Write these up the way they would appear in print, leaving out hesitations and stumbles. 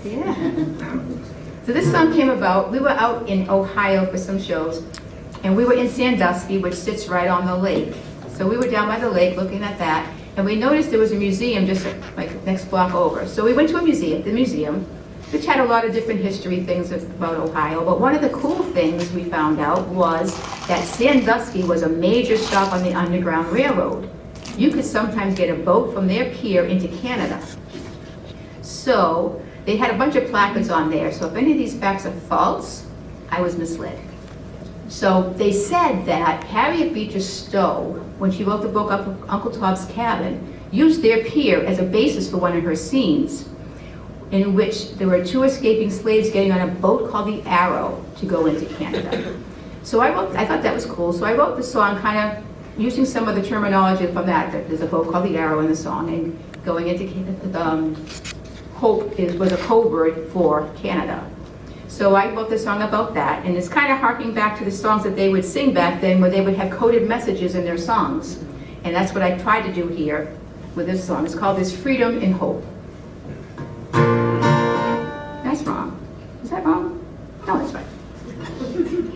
Yeah. So this song came about, we were out in Ohio for some shows, and we were in Sandusky, which sits right on the lake. So we were down by the lake looking at that, and we noticed there was a museum just like next block over. So we went to the museum, which had a lot of different history things about Ohio, but one of the cool things we found out was that Sandusky was a major stop on the Underground Railroad. You could sometimes get a boat from their pier into Canada. So they had a bunch of placards on there, so if any of these facts are false, I was misled. So they said that Harriet Beecher Stowe, when she wrote the book Uncle Tom's Cabin, used their pier as a basis for one of her scenes, in which there were 2 escaping slaves getting on a boat called the Arrow to go into Canada. So I thought that was cool, so I wrote the song kind of using some of the terminology from that. There's a boat called the Arrow in the song, and going into Canada, hope was a code word for Canada. So I wrote the song about that, and it's kind of harking back to the songs that they would sing back then, where they would have coded messages in their songs. And that's what I tried to do here with this song. It's called There's Freedom in Hope. That's wrong. Is that wrong? No, that's right.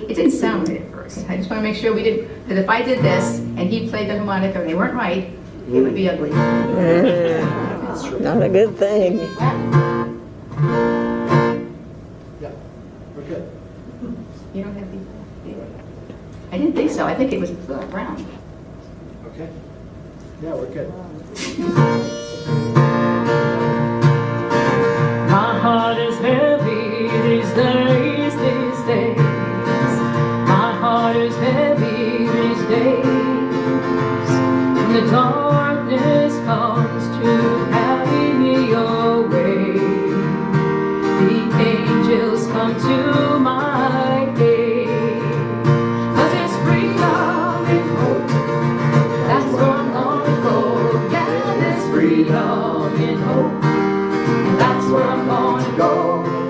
It didn't sound right at first. I just want to make sure we didn't, because if I did this and he played the harmonica and they weren't right, it would be ugly. Not a good thing. Yeah, we're good. You don't have the. I didn't think so. I think it was round. Okay. Yeah, we're good. My heart is heavy these days, these days. My heart is heavy these days. When the darkness comes to carry me away, the angels come to my aid. 'Cause there's freedom in hope, that's where I'm gonna go. Yeah, there's freedom in hope, that's where I'm gonna go.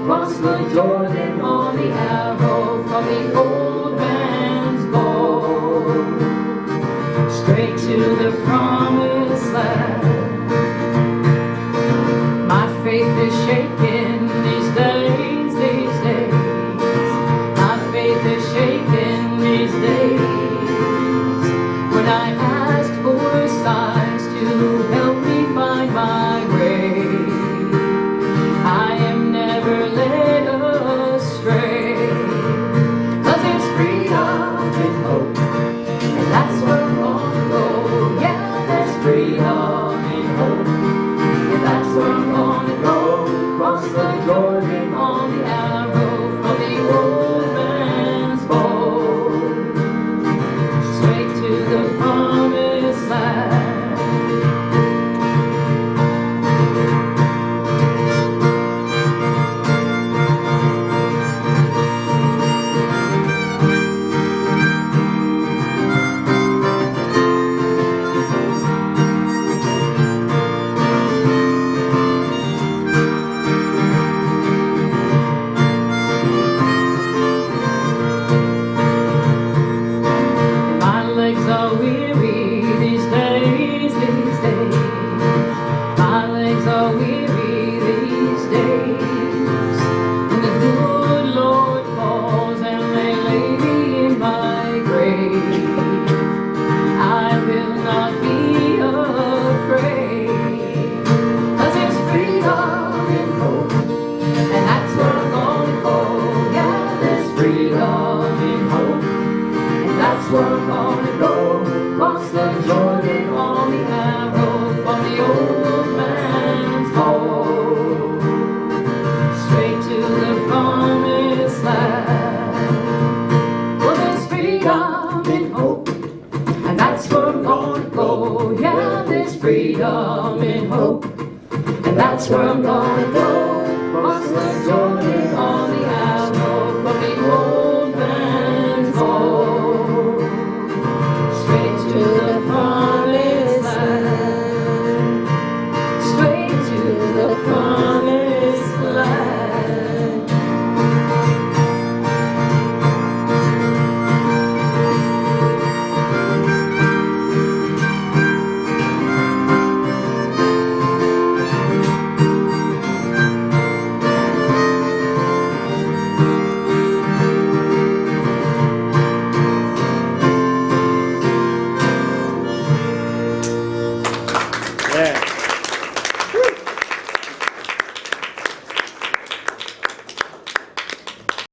Cross the Jordan on the Arrow from the old man's bow, straight to the promised land. My faith is shaken these days, these days. My faith is shaken these days. When I ask for signs to help me find my way, I am never led astray. 'Cause there's freedom in hope, and that's where I'm gonna go. Yeah, there's freedom in hope, and that's where I'm gonna go. Cross the Jordan on the Arrow from the old man's bow, straight to the promised land. My legs are weary these days, these days. My legs are weary these days. When the good Lord calls and they lay me in my grave, I will not be afraid. 'Cause there's freedom in hope, and that's where I'm gonna go. Yeah, there's freedom in hope, and that's where I'm gonna go. Cross the Jordan on the Arrow from the old man's bow, straight to the promised land. Well, there's freedom in hope, and that's where I'm gonna go. Yeah, there's freedom in hope, and that's where I'm